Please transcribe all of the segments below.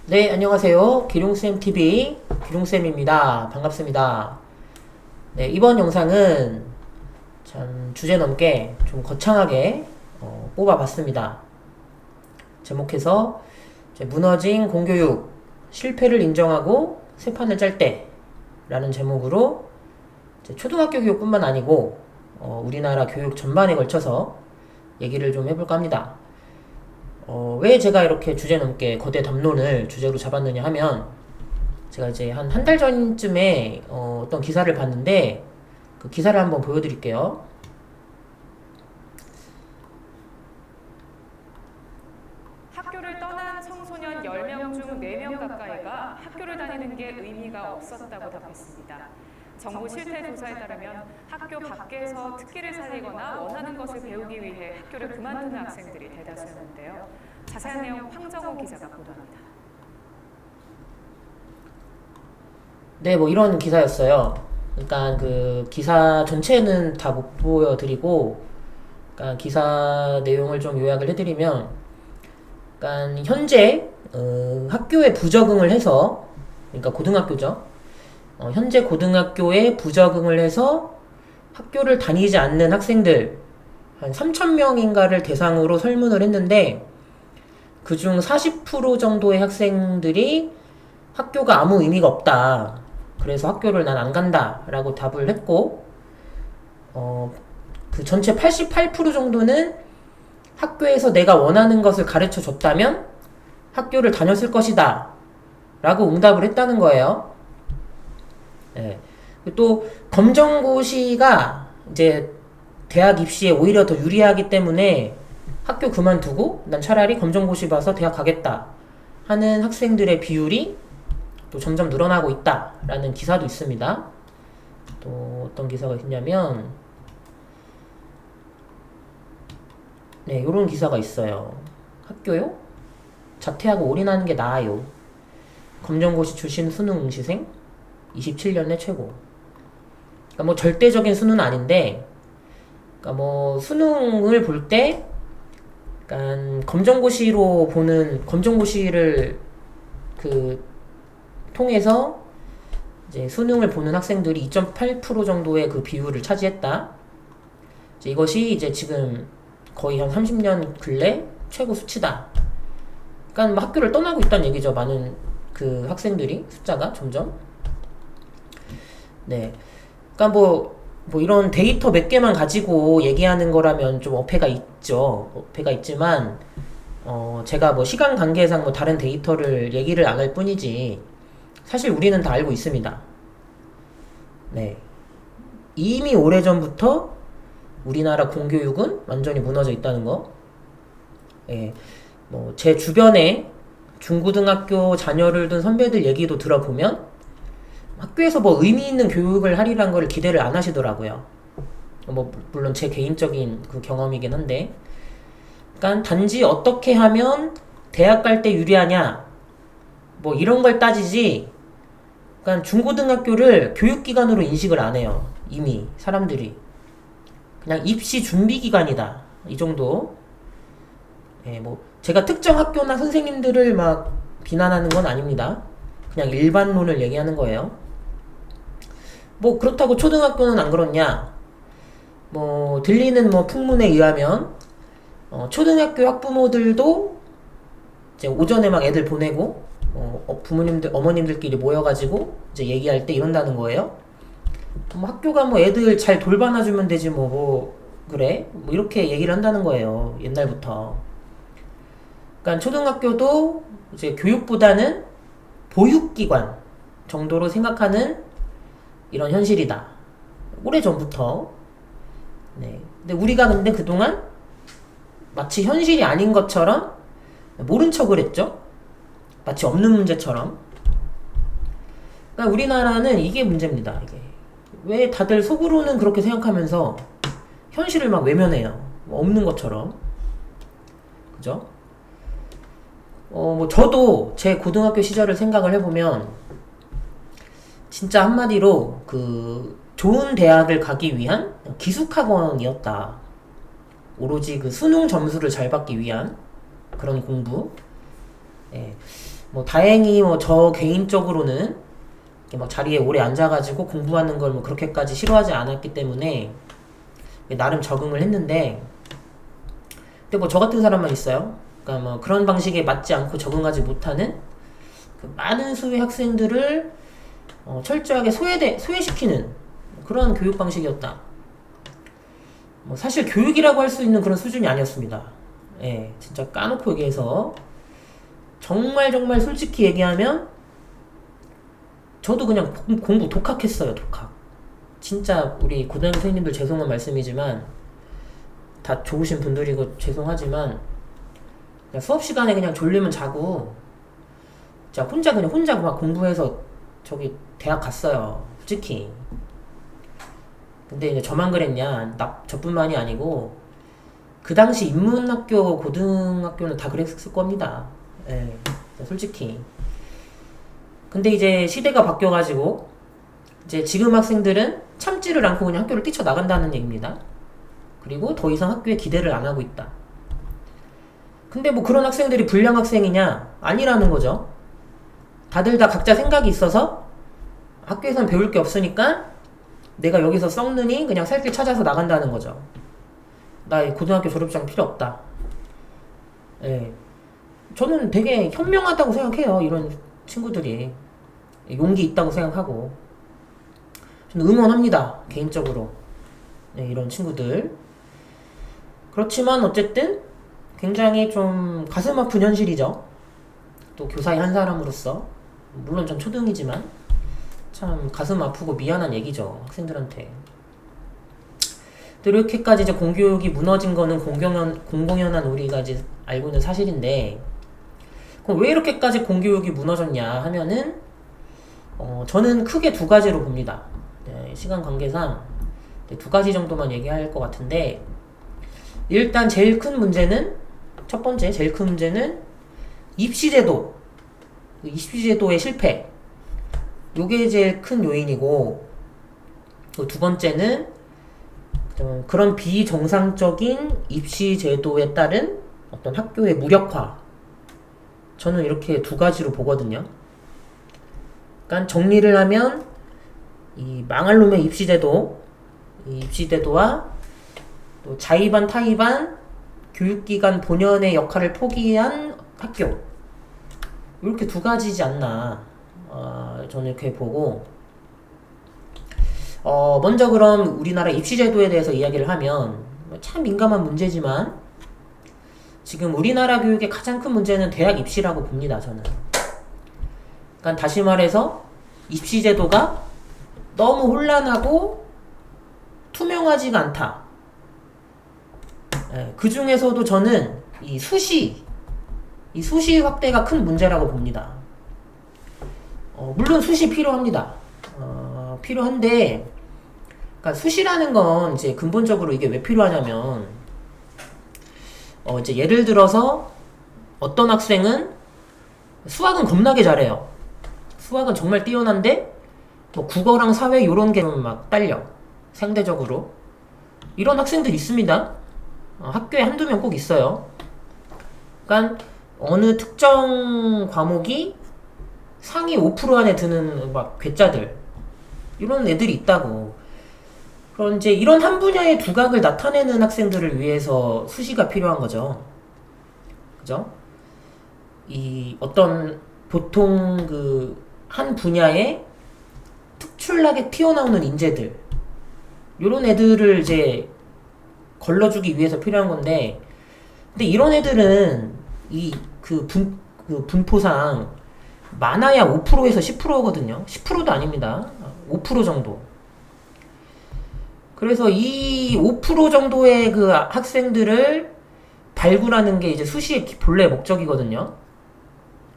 네, 안녕하세요. 기룡쌤TV 기룡쌤입니다. 반갑습니다. 네, 이번 영상은 참 주제넘게 좀 거창하게 뽑아봤습니다. 제목해서 무너진 공교육, 실패를 인정하고 새 판을 짤 때 라는 제목으로 초등학교 교육뿐만 아니고 우리나라 교육 전반에 걸쳐서 얘기를 좀 해볼까 합니다. 왜 제가 이렇게 주제 넘게 거대 담론을 주제로 잡았느냐 하면, 제가 이제 한 달 전쯤에 어떤 기사를 봤는데, 그 기사를 한번 보여드릴게요. 학교를 떠난 청소년 10명 중 4명 가까이가 학교를 다니는 게 의미가 없었다고 답했습니다. 정부 실태 조사에 따르면 학교 밖에서 특기를 살리거나 원하는 것을 배우기 위해 학교를 그만두는 학생들이 대다수였는데요. 자세한 내용 황정호 기자가 보도합니다. 네, 뭐 이런 기사였어요. 그러니까 그 기사 전체는 다 못 보여드리고, 그러니까 기사 내용을 좀 요약을 해드리면, 그러니까 현재 학교에 부적응을 해서, 그러니까 고등학교죠. 현재 고등학교에 부적응을 해서 학교를 다니지 않는 학생들 한 3,000명인가를 대상으로 설문을 했는데, 그중 40% 정도의 학생들이 학교가 아무 의미가 없다, 그래서 학교를 난 안 간다 라고 답을 했고, 그 전체 88% 정도는 학교에서 내가 원하는 것을 가르쳐 줬다면 학교를 다녔을 것이다 라고 응답을 했다는 거예요. 네. 또 검정고시가 이제 대학 입시에 오히려 더 유리하기 때문에 학교 그만두고 난 차라리 검정고시 봐서 대학 가겠다 하는 학생들의 비율이 또 점점 늘어나고 있다라는 기사도 있습니다. 또 어떤 기사가 있냐면, 네, 요런 기사가 있어요. 학교요? 자퇴하고 올인하는 게 나아요. 검정고시 출신 수능 응시생 27년내 최고. 그러니까 뭐 절대적인 수는 아닌데, 그러니까 뭐 수능을 볼 때, 그러니까 검정고시를 그 통해서 이제 수능을 보는 학생들이 2.8% 정도의 그 비율을 차지했다. 이것이 이제 지금 거의 한 30년 근래 최고 수치다. 그러니까 뭐 학교를 떠나고 있다는 얘기죠. 많은 그 학생들이 숫자가 점점. 네. 그러니까 뭐 이런 데이터 몇 개만 가지고 얘기하는 거라면 좀 어폐가 있죠. 어폐가 있지만, 제가 뭐 시간 관계상 뭐 다른 데이터를 얘기를 안 할 뿐이지, 사실 우리는 다 알고 있습니다. 네. 이미 오래전부터 우리나라 공교육은 완전히 무너져 있다는 거. 예. 뭐 제 주변에 중고등학교 자녀를 둔 선배들 얘기도 들어보면 학교에서 뭐 의미 있는 교육을 하리란 걸 기대를 안 하시더라고요. 뭐 물론 제 개인적인 그 경험이긴 한데, 그러니까 단지 어떻게 하면 대학 갈 때 유리하냐, 뭐 이런 걸 따지지, 그러니까 중고등학교를 교육기관으로 인식을 안 해요. 이미 사람들이 그냥 입시 준비 기간이다, 이 정도. 예, 뭐 제가 특정 학교나 선생님들을 막 비난하는 건 아닙니다. 그냥 일반론을 얘기하는 거예요. 뭐 그렇다고 초등학교는 안 그렇냐? 뭐 들리는 뭐 풍문에 의하면 초등학교 학부모들도 이제 오전에 막 애들 보내고 어머님들끼리 모여가지고 이제 얘기할 때 이런다는 거예요. 뭐 학교가 뭐 애들 잘 돌봐놔주면 되지 뭐 그래? 뭐 이렇게 얘기를 한다는 거예요. 옛날부터. 그러니까 초등학교도 이제 교육보다는 보육기관 정도로 생각하는 이런 현실이다. 오래전부터. 네. 근데 우리가 그동안 마치 현실이 아닌 것처럼 모른 척을 했죠. 마치 없는 문제처럼. 그러니까 우리나라는 이게 문제입니다. 이게 왜 다들 속으로는 그렇게 생각하면서 현실을 막 외면해요. 뭐 없는 것처럼. 그죠? 뭐 저도 제 고등학교 시절을 생각을 해보면 진짜 한마디로 그 좋은 대학을 가기 위한 기숙학원이었다. 오로지 그 수능 점수를 잘 받기 위한 그런 공부. 예. 뭐 다행히 뭐 저 개인적으로는 이렇게 막 자리에 오래 앉아가지고 공부하는 걸 뭐 그렇게까지 싫어하지 않았기 때문에 나름 적응을 했는데, 근데 뭐 저 같은 사람만 있어요. 그러니까 뭐 그런 방식에 맞지 않고 적응하지 못하는 그 많은 수의 학생들을 철저하게 소외시키는 그런 교육 방식이었다. 뭐 사실 교육이라고 할 수 있는 그런 수준이 아니었습니다. 예, 진짜 까놓고 얘기해서 정말 정말 솔직히 얘기하면 저도 그냥 공부 독학했어요. 독학. 진짜 우리 고등학교 선생님들 죄송한 말씀이지만 다 좋으신 분들이고 죄송하지만 그냥 수업 시간에 그냥 졸리면 자고 자 혼자 막 공부해서 저기 대학 갔어요. 솔직히. 근데 이제 저만 그랬냐? 저뿐만이 아니고 그 당시 인문학교 고등학교는 다 그랬을 겁니다. 예, 솔직히. 근데 이제 시대가 바뀌어가지고 이제 지금 학생들은 참지를 않고 그냥 학교를 뛰쳐나간다는 얘기입니다. 그리고 더 이상 학교에 기대를 안 하고 있다. 근데 뭐 그런 학생들이 불량 학생이냐? 아니라는 거죠. 다들 다 각자 생각이 있어서 학교에선 배울 게 없으니까 내가 여기서 썩느니 그냥 살 길 찾아서 나간다는 거죠. 나 고등학교 졸업장 필요 없다. 예. 저는 되게 현명하다고 생각해요. 이런 친구들이. 용기 있다고 생각하고. 저는 응원합니다. 개인적으로. 네, 이런 친구들. 그렇지만 어쨌든 굉장히 좀 가슴 아픈 현실이죠. 또 교사의 한 사람으로서. 물론 전 초등이지만 참 가슴 아프고 미안한 얘기죠. 학생들한테. 또 이렇게까지 이제 공교육이 무너진 거는 공공연한 우리가 이제 알고 있는 사실인데, 그럼 왜 이렇게까지 공교육이 무너졌냐 하면은 저는 크게 두 가지로 봅니다. 네, 시간 관계상 두 가지 정도만 얘기할 것 같은데, 일단 제일 큰 문제는 첫 번째 제일 큰 문제는 입시제도의 실패. 요게 제일 큰 요인이고, 두 번째는 그런 비정상적인 입시제도에 따른 어떤 학교의 무력화. 저는 이렇게 두 가지로 보거든요. 그러니까 정리를 하면 이 망할 놈의 이 입시제도와 또 자의반 타의반 교육기관 본연의 역할을 포기한 학교, 이렇게 두 가지지 않나. 저는 이렇게 보고, 먼저 그럼 우리나라 입시제도에 대해서 이야기를 하면 참 민감한 문제지만 지금 우리나라 교육의 가장 큰 문제는 대학 입시라고 봅니다. 저는. 그러니까 다시 말해서 입시제도가 너무 혼란하고 투명하지가 않다. 그 중에서도 저는 이 수시 확대가 큰 문제라고 봅니다. 물론 수시 필요합니다. 필요한데, 그러니까 수시라는 건 이제 근본적으로 이게 왜 필요하냐면, 이제 예를 들어서 어떤 학생은 수학은 겁나게 잘해요. 수학은 정말 뛰어난데, 뭐 국어랑 사회 요런 게 막 딸려. 상대적으로. 이런 학생들 있습니다. 학교에 한두 명 꼭 있어요. 그러니까 어느 특정 과목이 상위 5% 안에 드는 막 괴짜들, 이런 애들이 있다고. 그런 이제 이런 한 분야의 두각을 나타내는 학생들을 위해서 수시가 필요한 거죠. 그죠? 이 어떤 보통 그 한 분야에 특출나게 튀어나오는 인재들, 요런 애들을 이제 걸러주기 위해서 필요한 건데, 근데 이런 애들은 그 분포상 많아야 5%에서 10%거든요. 10%도 아닙니다. 5% 정도. 그래서 이 5% 정도의 그 학생들을 발굴하는 게 이제 수시의 본래 목적이거든요.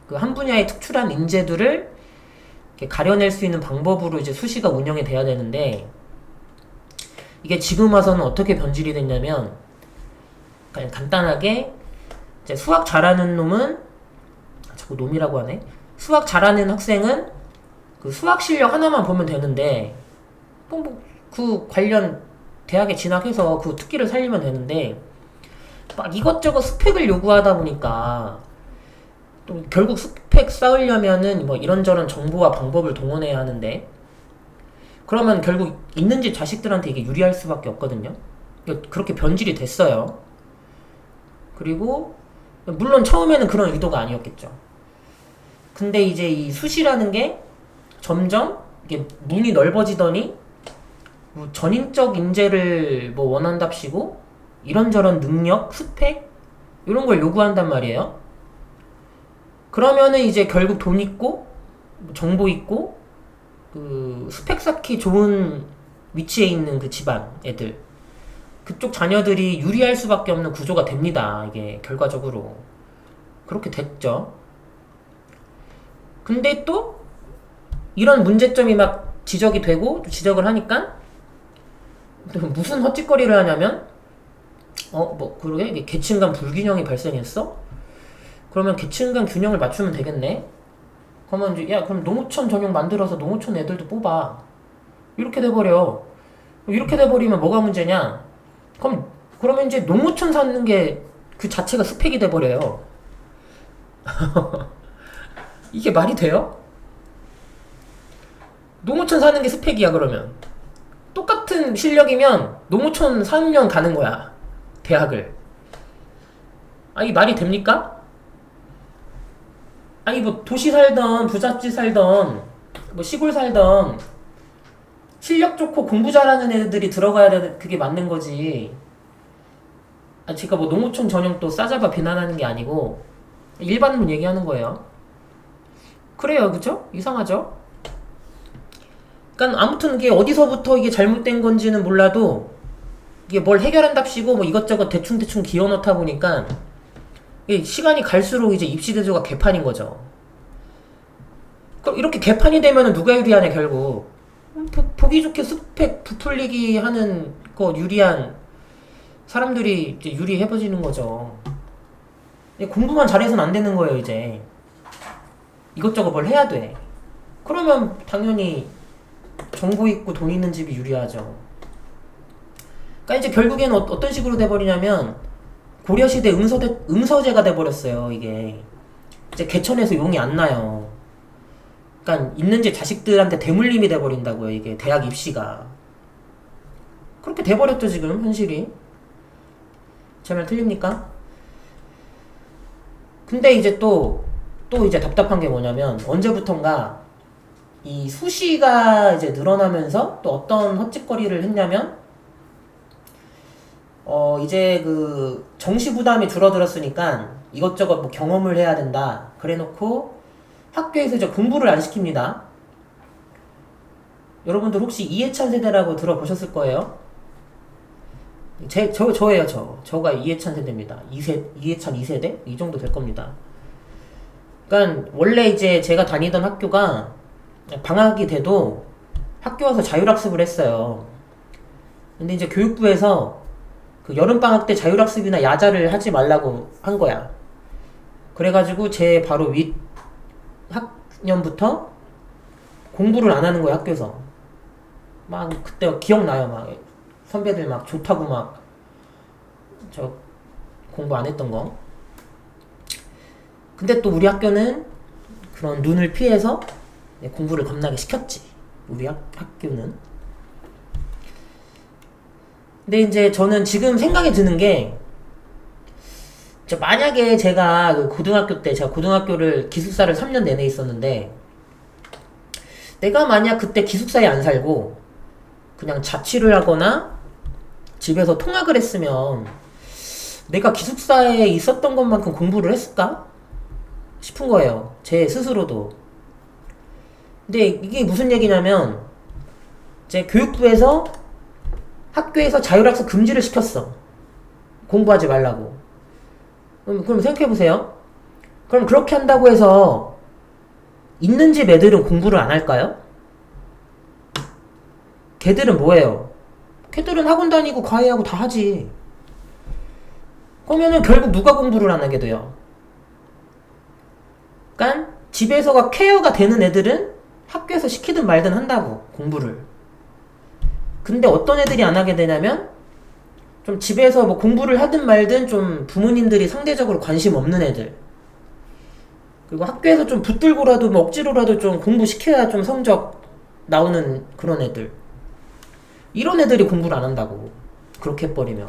그 한 분야의 특출한 인재들을 이렇게 가려낼 수 있는 방법으로 이제 수시가 운영이 돼야 되는데, 이게 지금 와서는 어떻게 변질이 됐냐면, 그냥 간단하게 이제 수학 잘하는 놈은, 자꾸 놈이라고 하네. 수학 잘하는 학생은 그 수학 실력 하나만 보면 되는데, 그 관련 대학에 진학해서 그 특기를 살리면 되는데, 막 이것저것 스펙을 요구하다 보니까 또 결국 스펙 쌓으려면은 뭐 이런저런 정보와 방법을 동원해야 하는데, 그러면 결국 있는 집 자식들한테 이게 유리할 수밖에 없거든요. 그렇게 변질이 됐어요. 그리고 물론 처음에는 그런 의도가 아니었겠죠. 근데 이제 이 수시라는 게 점점 이게 문이 넓어지더니 뭐 전인적 인재를 뭐 원한답시고 이런저런 능력, 스펙 이런 걸 요구한단 말이에요. 그러면은 이제 결국 돈 있고 정보 있고 그 스펙 쌓기 좋은 위치에 있는 그 집안 애들, 그쪽 자녀들이 유리할 수밖에 없는 구조가 됩니다. 이게 결과적으로 그렇게 됐죠. 근데 또 이런 문제점이 막 지적이 되고 지적을 하니까 또 무슨 헛짓거리를 하냐면 뭐 그러게 이게 계층간 불균형이 발생했어? 그러면 계층간 균형을 맞추면 되겠네. 그러면 이제 야 그럼 농어촌 전용 만들어서 농어촌 애들도 뽑아. 이렇게 돼버려. 이렇게 돼버리면 뭐가 문제냐? 그러면 이제 농어촌 사는 게 그 자체가 스펙이 돼버려요. 이게 말이 돼요? 농어촌 사는 게 스펙이야 그러면. 똑같은 실력이면 농어촌 3년 가는 거야. 대학을. 아니 말이 됩니까? 아니 뭐 도시 살던 부잣집 살던 뭐 시골 살던 실력 좋고 공부 잘하는 애들이 들어가야 돼. 그게 맞는 거지. 제가 뭐 농어촌 전용 또 싸잡아 비난하는 게 아니고 일반론 얘기하는 거예요. 그래요, 그죠? 이상하죠? 그러니까 아무튼 이게 어디서부터 이게 잘못된 건지는 몰라도 이게 뭘 해결한답시고 뭐 이것저것 대충 기어 넣다 보니까 이게 시간이 갈수록 이제 입시대조가 개판인 거죠. 그럼 이렇게 개판이 되면은 누가 유리하냐 결국. 보기 좋게 스펙 부풀리기 하는 거 유리한 사람들이 이제 유리해버지는 거죠. 공부만 잘해서는 안 되는 거예요 이제. 이것저것 뭘 해야 돼. 그러면 당연히 정보 있고 돈 있는 집이 유리하죠. 그러니까 이제 결국에는 어떤 식으로 돼버리냐면 고려시대 음서제가 돼버렸어요 이게. 이제 개천에서 용이 안 나요. 그러니까 있는 집 자식들한테 대물림이 돼버린다고요 이게 대학 입시가. 그렇게 돼버렸죠 지금 현실이. 제 말 틀립니까? 근데 이제 또 이제 답답한 게 뭐냐면 언제부턴가 이 수시가 이제 늘어나면서 또 어떤 헛짓거리를 했냐면 이제 그 정시 부담이 줄어들었으니까 이것저것 뭐 경험을 해야 된다 그래 놓고 학교에서 이제 공부를 안 시킵니다. 여러분들 혹시 이해찬 세대라고 들어보셨을 거예요. 저예요. 저가 이해찬 세대입니다. 이해찬 2세대? 이 정도 될 겁니다. 그러니까 원래 이제 제가 다니던 학교가 방학이 돼도 학교 와서 자율학습을 했어요. 근데 이제 교육부에서 그 여름방학 때 자율학습이나 야자를 하지 말라고 한 거야. 그래가지고 제 바로 윗 학년부터 공부를 안 하는 거야 학교에서. 막 그때 기억나요. 막 선배들 막 좋다고 막 저 공부 안 했던 거. 근데 또 우리 학교는 그런 눈을 피해서 공부를 겁나게 시켰지. 우리 학교는. 근데 이제 저는 지금 생각이 드는 게 만약에 제가 그 고등학교 때 제가 고등학교를 기숙사를 3년 내내 있었는데 내가 만약 그때 기숙사에 안 살고 그냥 자취를 하거나 집에서 통학을 했으면 내가 기숙사에 있었던 것만큼 공부를 했을까? 싶은 거예요. 제 스스로도. 근데 이게 무슨 얘기냐면 제 교육부에서 학교에서 자율학습 금지를 시켰어. 공부하지 말라고. 그럼 생각해보세요. 그럼 그렇게 한다고 해서 있는 집 애들은 공부를 안 할까요? 걔들은 뭐예요? 걔들은 학원 다니고 과외하고 다 하지. 그러면은 결국 누가 공부를 안 하게 돼요? 그러니까 집에서가 케어가 되는 애들은 학교에서 시키든 말든 한다고 공부를. 근데 어떤 애들이 안 하게 되냐면 좀 집에서 뭐 공부를 하든 말든 좀 부모님들이 상대적으로 관심 없는 애들. 그리고 학교에서 좀 붙들고라도 뭐 억지로라도 좀 공부시켜야 좀 성적 나오는 그런 애들. 이런 애들이 공부를 안 한다고. 그렇게 해버리면.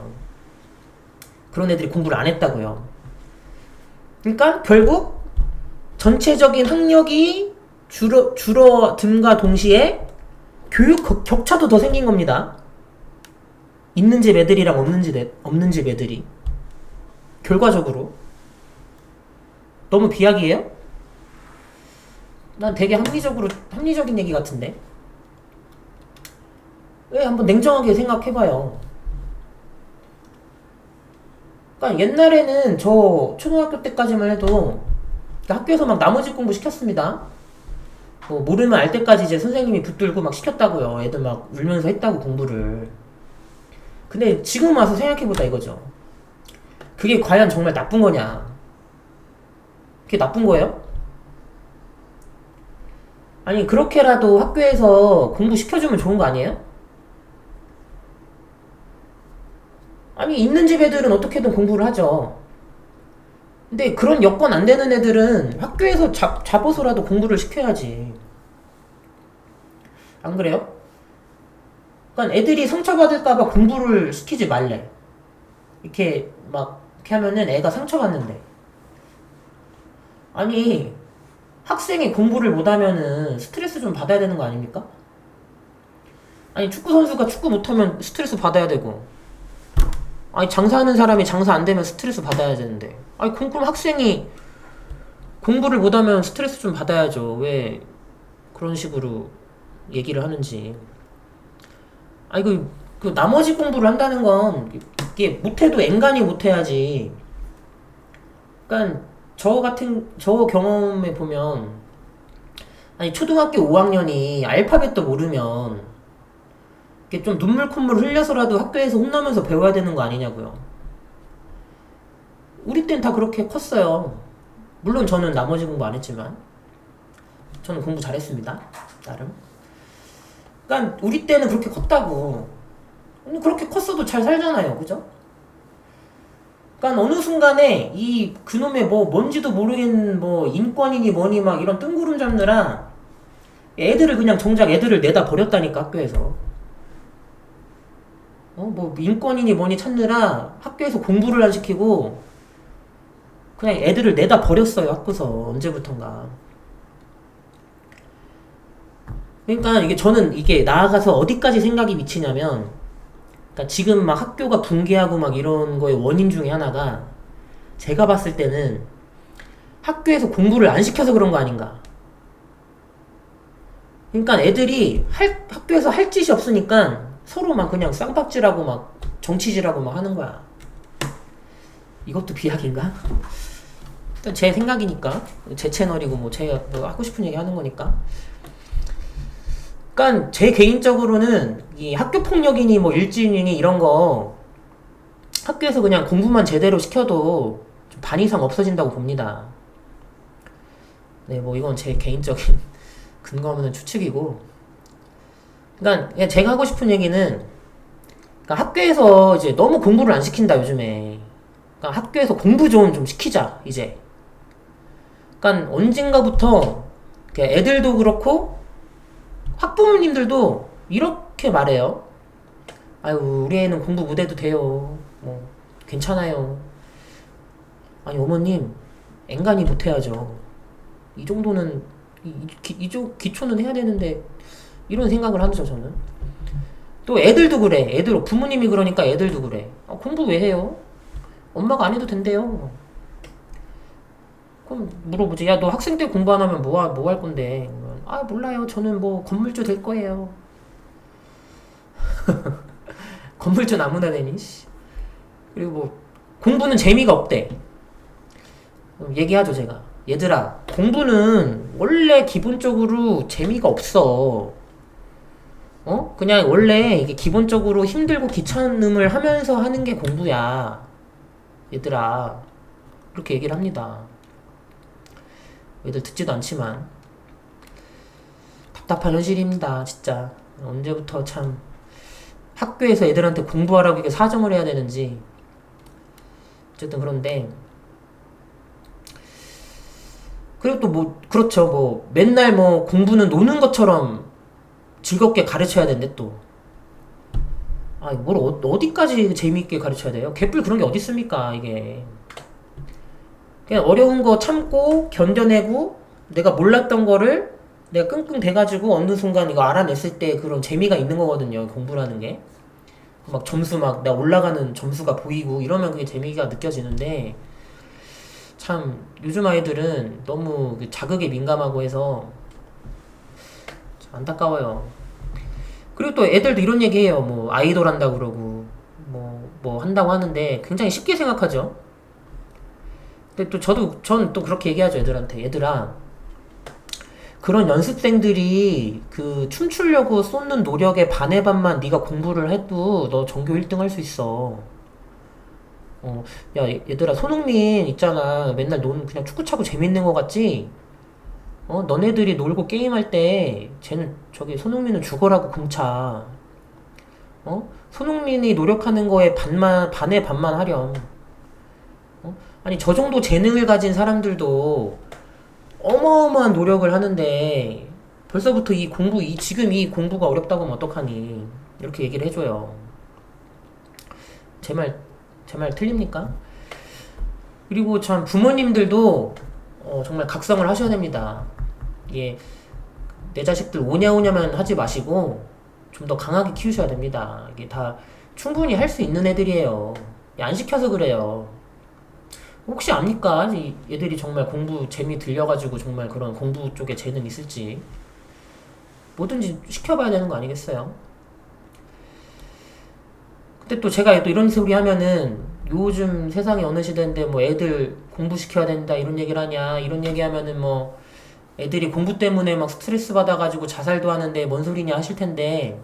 그런 애들이 공부를 안 했다고요. 그러니까 결국 전체적인 학력이 줄어듦과 동시에 교육 격차도 더 생긴 겁니다. 있는 집 애들이랑 없는 집 애들이. 결과적으로. 너무 비약이에요? 난 되게 합리적인 얘기 같은데. 왜 한번 냉정하게 생각해봐요. 그러니까 옛날에는 저 초등학교 때까지만 해도 학교에서 막 나머지 공부 시켰습니다. 뭐 모르면 알 때까지 이제 선생님이 붙들고 막 시켰다고요. 애들 막 울면서 했다고 공부를. 근데 지금 와서 생각해보자 이거죠. 그게 과연 정말 나쁜 거냐? 그게 나쁜 거예요? 아니 그렇게라도 학교에서 공부 시켜주면 좋은 거 아니에요? 아니 있는 집 애들은 어떻게든 공부를 하죠. 근데 그런 여건 안 되는 애들은 학교에서 잡아서라도 공부를 시켜야지. 안 그래요? 그러니까 애들이 상처받을까봐 공부를 시키지 말래. 이렇게 막 이렇게 하면은 애가 상처받는데. 아니 학생이 공부를 못하면은 스트레스 좀 받아야 되는 거 아닙니까? 아니 축구 선수가 축구 못하면 스트레스 받아야 되고, 아니 장사하는 사람이 장사 안 되면 스트레스 받아야 되는데, 아니 그럼 학생이 공부를 못하면 스트레스 좀 받아야죠. 왜 그런 식으로 얘기를 하는지. 아니 그 나머지 공부를 한다는 건 이게 못해도 앵간히 못해야지. 그러니까 저 경험에 보면, 아니 초등학교 5학년이 알파벳도 모르면 이게 좀 눈물 콧물 흘려서라도 학교에서 혼나면서 배워야 되는 거 아니냐고요. 우리 땐 다 그렇게 컸어요. 물론 저는 나머지 공부 안 했지만 저는 공부 잘했습니다. 나름. 그러니까 우리 때는 그렇게 컸다고. 그렇게 컸어도 잘 살잖아요. 그죠? 그러니까 어느 순간에 이 그놈의 뭐 뭔지도 모르겠는 뭐 인권이니 뭐니 막 이런 뜬구름 잡느라 애들을 그냥 정작 애들을 내다 버렸다니까 학교에서. 뭐 인권이니 뭐니 찾느라 학교에서 공부를 안 시키고 그냥 애들을 내다 버렸어요. 학교에서 언제부턴가. 그러니까 저는 이게 나아가서 어디까지 생각이 미치냐면, 그러니까 지금 막 학교가 붕괴하고 막 이런 거의 원인 중에 하나가, 제가 봤을 때는 학교에서 공부를 안 시켜서 그런 거 아닌가. 그러니까 애들이 학교에서 할 짓이 없으니까 서로 막 그냥 쌍박질하고 막 정치질하고 막 하는 거야. 이것도 비약인가? 일단 제 생각이니까, 제 채널이고 뭐 제가 뭐 하고 싶은 얘기 하는 거니까. 그러니까 제 개인적으로는 이 학교 폭력이니 뭐 일진이니 이런 거 학교에서 그냥 공부만 제대로 시켜도 좀 반 이상 없어진다고 봅니다. 네, 뭐 이건 제 개인적인 근거 없는 추측이고. 그러니까 그냥 제가 하고 싶은 얘기는, 그러니까 학교에서 이제 너무 공부를 안 시킨다 요즘에. 그러니까 학교에서 공부 좀 시키자 이제. 그러니까 언젠가부터 애들도 그렇고 학부모님들도 이렇게 말해요. 아유 우리 애는 공부 못해도 돼요. 뭐 괜찮아요. 아니 어머님 앵간히 못해야죠. 이 정도는 기초는 해야 되는데, 이런 생각을 하죠 저는. 또 애들도 그래. 애들 부모님이 그러니까 애들도 그래. 공부 왜 해요? 엄마가 안 해도 된대요. 그럼 물어보지. 야 너 학생 때 공부 안 하면 뭐 할 건데? 아 몰라요. 저는 뭐 건물주 될 거예요. 건물주 아무나 되니. 그리고 뭐 공부는 재미가 없대. 얘기하죠 제가. 얘들아 공부는 원래 기본적으로 재미가 없어. 그냥 원래 이게 기본적으로 힘들고 귀찮음을 하면서 하는 게 공부야. 얘들아 그렇게 얘기를 합니다. 애들 듣지도 않지만. 답답한 현실입니다 진짜. 언제부터 참 학교에서 애들한테 공부하라고 이렇게 사정을 해야 되는지. 어쨌든 그런데 그리고 또 뭐, 그렇죠. 뭐, 맨날 뭐, 공부는 노는 것처럼 즐겁게 가르쳐야 되는데 또. 아, 뭘 어디까지 재미있게 가르쳐야 돼요? 개뿔 그런 게 어디 있습니까, 이게. 그냥 어려운 거 참고, 견뎌내고, 내가 몰랐던 거를 내가 끙끙 대가지고 어느 순간 이거 알아냈을 때 그런 재미가 있는 거거든요, 공부라는 게. 막 점수 막, 나 올라가는 점수가 보이고, 이러면 그게 재미가 느껴지는데, 참 요즘 아이들은 너무 자극에 민감하고 해서 참 안타까워요. 그리고 또 애들도 이런 얘기해요. 뭐 아이돌 한다고 그러고 뭐 한다고 하는데 굉장히 쉽게 생각하죠. 근데 또 전 또 그렇게 얘기하죠. 애들한테. 얘들아, 그런 연습생들이 그 춤추려고 쏟는 노력의 반의 반만 네가 공부를 해도 너 전교 1등 할 수 있어. 야, 얘들아, 손흥민 있잖아. 맨날 그냥 축구 차고 재밌는 거 같지? 너네들이 놀고 게임할 때, 저기, 손흥민은 죽어라고 공차. 손흥민이 노력하는 거에 반의 반만 하렴. 아니, 저 정도 재능을 가진 사람들도 어마어마한 노력을 하는데, 벌써부터 지금 이 공부가 어렵다고 하면 어떡하니? 이렇게 얘기를 해줘요. 제 말 틀립니까? 그리고 참 부모님들도 정말 각성을 하셔야 됩니다. 이게 내 자식들 오냐오냐만 하지 마시고 좀 더 강하게 키우셔야 됩니다. 이게 다 충분히 할 수 있는 애들이에요. 안 시켜서 그래요. 혹시 압니까? 이 애들이 정말 공부 재미 들려가지고 정말 그런 공부 쪽에 재능 있을지. 뭐든지 시켜봐야 되는 거 아니겠어요? 근데 또 제가 또 이런 소리 하면은 요즘 세상이 어느 시대인데 뭐 애들 공부시켜야 된다 이런 얘기를 하냐 이런 얘기 하면은 뭐 애들이 공부 때문에 막 스트레스 받아가지고 자살도 하는데 뭔 소리냐 하실 텐데,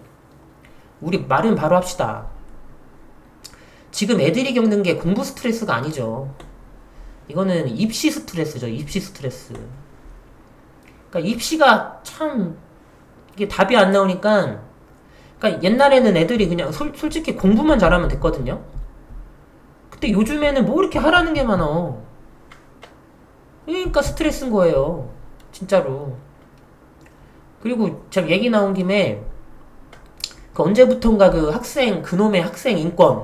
우리 말은 바로 합시다. 지금 애들이 겪는 게 공부 스트레스가 아니죠. 이거는 입시 스트레스죠. 입시 스트레스. 그러니까 입시가 참 이게 답이 안 나오니까, 그러니까 옛날에는 애들이 그냥 솔직히 공부만 잘하면 됐거든요. 근데 요즘에는 뭐 이렇게 하라는 게 많어. 그러니까 스트레스인 거예요. 진짜로. 그리고 참 얘기 나온 김에 그 언제부턴가 그놈의 학생 인권,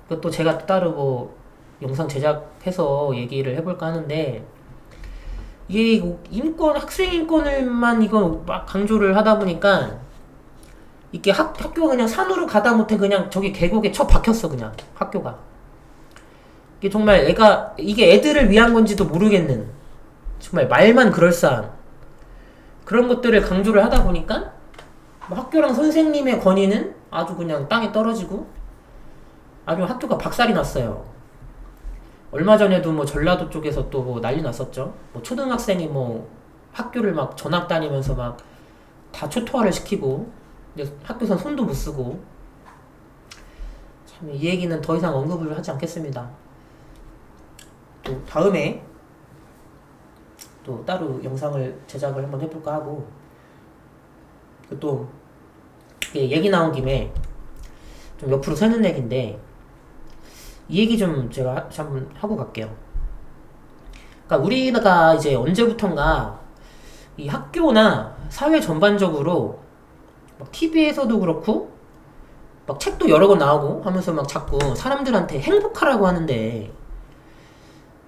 그것도 제가 또 따로 뭐 영상 제작해서 얘기를 해볼까 하는데, 이게 학생 인권을만 이거 막 강조를 하다 보니까 이게 학교가 그냥 산으로 가다 못해 그냥 저기 계곡에 쳐 박혔어. 그냥 학교가 이게 정말 이게 애들을 위한 건지도 모르겠는, 정말 말만 그럴싸한 그런 것들을 강조를 하다 보니까 뭐 학교랑 선생님의 권위는 아주 그냥 땅에 떨어지고 아주 학교가 박살이 났어요. 얼마 전에도 뭐 전라도 쪽에서 또 뭐 난리 났었죠. 뭐 초등학생이 뭐 학교를 막 전학 다니면서 막 다 초토화를 시키고, 근데 학교에선 손도 못 쓰고. 참 이 얘기는 더 이상 언급을 하지 않겠습니다. 또 다음에 또 따로 영상을 제작을 한번 해볼까 하고, 또 얘기 나온 김에 좀 옆으로 새는 얘기인데, 이 얘기 좀 제가 한번 하고 갈게요. 그러니까 우리가 이제 언제부턴가 이 학교나 사회 전반적으로 막 TV에서도 그렇고 막 책도 여러 권 나오고 하면서 막 자꾸 사람들한테 행복하라고 하는데,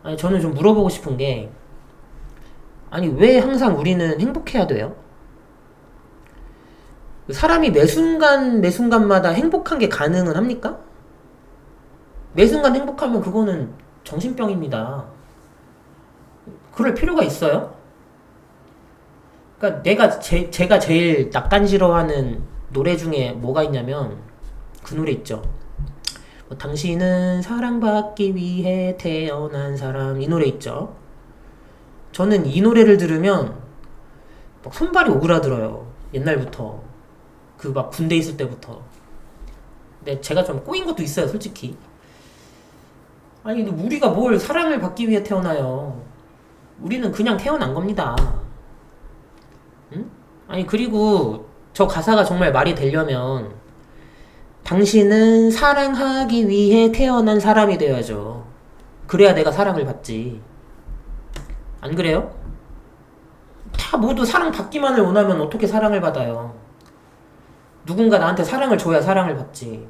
아니 저는 좀 물어보고 싶은 게, 아니 왜 항상 우리는 행복해야 돼요? 사람이 매순간마다 행복한 게 가능은 합니까? 매순간 행복하면 그거는 정신병입니다. 그럴 필요가 있어요? 그러니까 제가 제일 낯간지러워하는 노래 중에 뭐가 있냐면 그 노래 있죠. 뭐, 당신은 사랑받기 위해 태어난 사람, 이 노래 있죠. 저는 이 노래를 들으면 막 손발이 오그라들어요. 옛날부터. 그 막 군대 있을 때부터. 근데 제가 좀 꼬인 것도 있어요, 솔직히. 아니 근데 우리가 뭘 사랑을 받기 위해 태어나요? 우리는 그냥 태어난 겁니다. 응? 아니 그리고 저 가사가 정말 말이 되려면 당신은 사랑하기 위해 태어난 사람이 되어야죠. 그래야 내가 사랑을 받지. 안 그래요? 다 모두 사랑받기만을 원하면 어떻게 사랑을 받아요? 누군가 나한테 사랑을 줘야 사랑을 받지.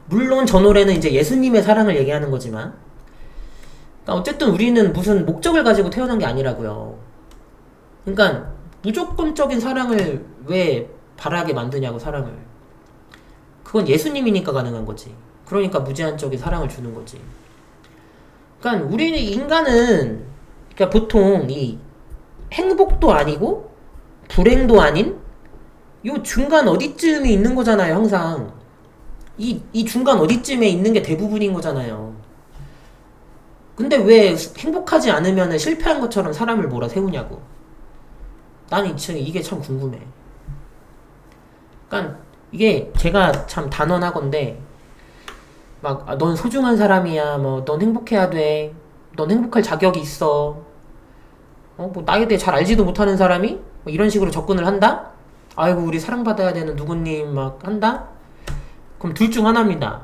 물론 저 노래는 이제 예수님의 사랑을 얘기하는 거지만, 그러니까 어쨌든 우리는 무슨 목적을 가지고 태어난 게 아니라고요. 그러니까 무조건적인 사랑을 왜 바라게 만드냐고, 사람을. 그건 예수님이니까 가능한 거지. 그러니까 무제한적인 사랑을 주는 거지. 그러니까 우리 인간은, 그러니까 보통 이 행복도 아니고 불행도 아닌 요 중간 어디쯤에 있는 거잖아요, 항상. 이 중간 어디쯤에 있는 게 대부분인 거잖아요. 근데 왜 행복하지 않으면 실패한 것처럼 사람을 몰아세우냐고. 난 이게 참 궁금해. 그러니까 이게 제가 참 단언하건데, 막 넌 소중한 사람이야, 뭐 넌 행복해야 돼, 넌 행복할 자격이 있어, 뭐 나에 대해 잘 알지도 못하는 사람이 뭐 이런 식으로 접근을 한다? 아이고 우리 사랑받아야 되는 누구님 막 한다? 그럼 둘 중 하나입니다.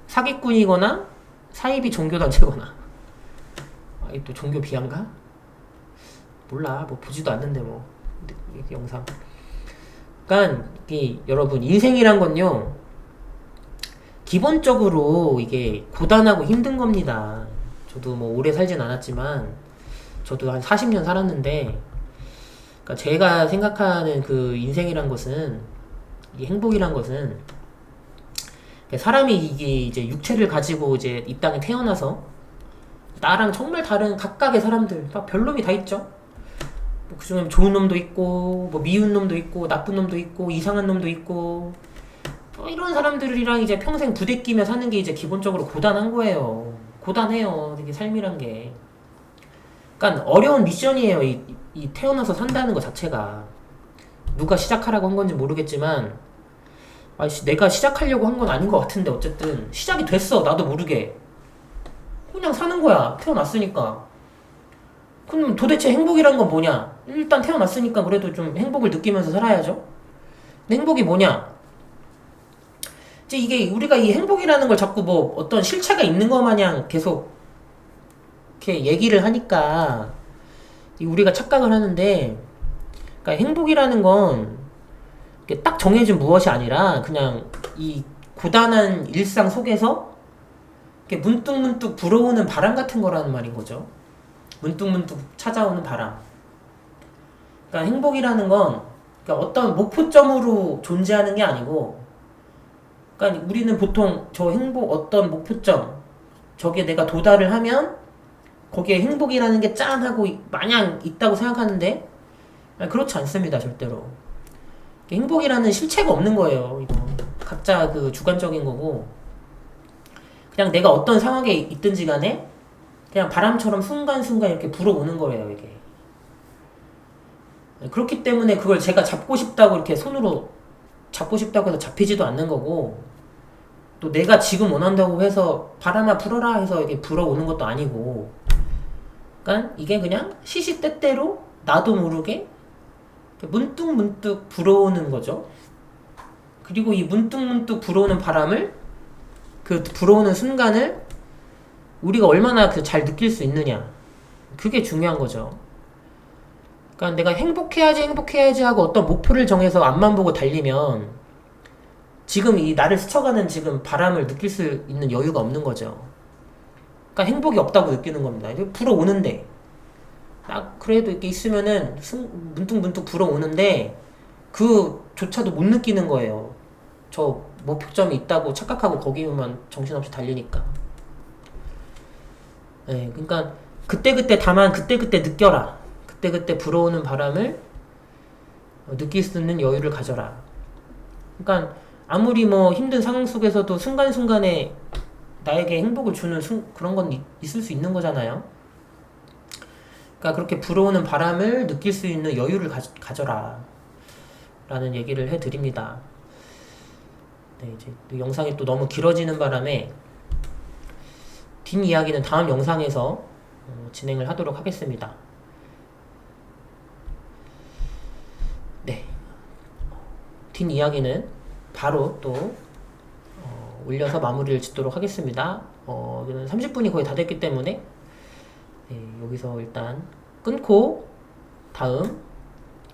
사기꾼이거나 사이비 종교단체거나. 아이 또 종교 비하인가? 몰라, 뭐 보지도 않는데 뭐 이 영상. 그러니까 여러분, 인생이란 건요 기본적으로 이게 고단하고 힘든 겁니다. 저도 뭐 오래 살진 않았지만 저도 한 40년 살았는데, 그러니까 제가 생각하는 그 인생이란 것은, 이 행복이란 것은, 사람이 이게 이제 육체를 가지고 이제 이 땅에 태어나서 나랑 정말 다른 각각의 사람들, 다 별놈이 다 있죠. 뭐 그중에 좋은 놈도 있고, 뭐 미운 놈도 있고, 나쁜 놈도 있고, 이상한 놈도 있고, 뭐 이런 사람들이랑 이제 평생 부대끼며 사는 게 이제 기본적으로 고단한 거예요. 고단해요, 되게 삶이란 게. 그러니까 어려운 미션이에요, 이 태어나서 산다는 것 자체가. 누가 시작하라고 한 건지 모르겠지만, 내가 시작하려고 한 건 아닌 것 같은데, 어쨌든 시작이 됐어. 나도 모르게 그냥 사는 거야, 태어났으니까. 그럼 도대체 행복이란 건 뭐냐? 일단 태어났으니까 그래도 좀 행복을 느끼면서 살아야죠. 근데 행복이 뭐냐? 이제 이게 우리가 이 행복이라는 걸 자꾸 뭐 어떤 실체가 있는 것 마냥 계속 이렇게 얘기를 하니까 우리가 착각을 하는데, 그러니까 행복이라는 건 딱 정해진 무엇이 아니라 그냥 이 고단한 일상 속에서 이렇게 문득문득 불어오는 바람 같은 거라는 말인 거죠. 문득문득 찾아오는 바람. 그러니까 행복이라는 건 그러니까 어떤 목표점으로 존재하는 게 아니고, 그러니까 우리는 보통 저 행복, 어떤 목표점, 저기에 내가 도달을 하면 거기에 행복이라는 게 짠 하고 마냥 있다고 생각하는데, 그렇지 않습니다, 절대로. 행복이라는 실체가 없는 거예요. 이거 각자 그 주관적인 거고, 그냥 내가 어떤 상황에 있든지 간에 그냥 바람처럼 순간순간 이렇게 불어오는 거예요, 이게. 그렇기 때문에 그걸 제가 잡고 싶다고 이렇게 손으로 잡고 싶다고 해서 잡히지도 않는 거고, 또 내가 지금 원한다고 해서 바람아 불어라 해서 이렇게 불어오는 것도 아니고, 그러니까 이게 그냥 시시때때로 나도 모르게 문득문득 불어오는 거죠. 그리고 이 문득문득 불어오는 바람을, 그 불어오는 순간을 우리가 얼마나 잘 느낄 수 있느냐, 그게 중요한 거죠. 그러니까 내가 행복해야지 하고 어떤 목표를 정해서 앞만 보고 달리면 지금 이 나를 스쳐가는 지금 바람을 느낄 수 있는 여유가 없는 거죠. 그러니까 행복이 없다고 느끼는 겁니다. 불어오는데, 그래도 이렇게 있으면은 문득문득 불어오는데 그조차도 못 느끼는 거예요. 저 목표점이 있다고 착각하고 거기만 정신없이 달리니까. 네, 그러니까 그때그때 다만 그때그때 느껴라. 그때그때 불어오는 바람을 느낄 수 있는 여유를 가져라. 그러니까 아무리 뭐 힘든 상황 속에서도 순간순간에 나에게 행복을 주는 그런 건 있을 수 있는 거잖아요. 그러니까 그렇게 불어오는 바람을 느낄 수 있는 여유를 가져라 라는 얘기를 해드립니다. 네, 이제 영상이 또 너무 길어지는 바람에 뒷이야기는 다음 영상에서 진행을 하도록 하겠습니다. 네, 뒷이야기는 바로 또 올려서 마무리를 짓도록 하겠습니다. 여기는 30분이 거의 다 됐기 때문에, 네, 여기서 일단 끊고 다음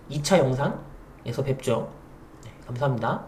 2차 영상에서 뵙죠. 네, 감사합니다.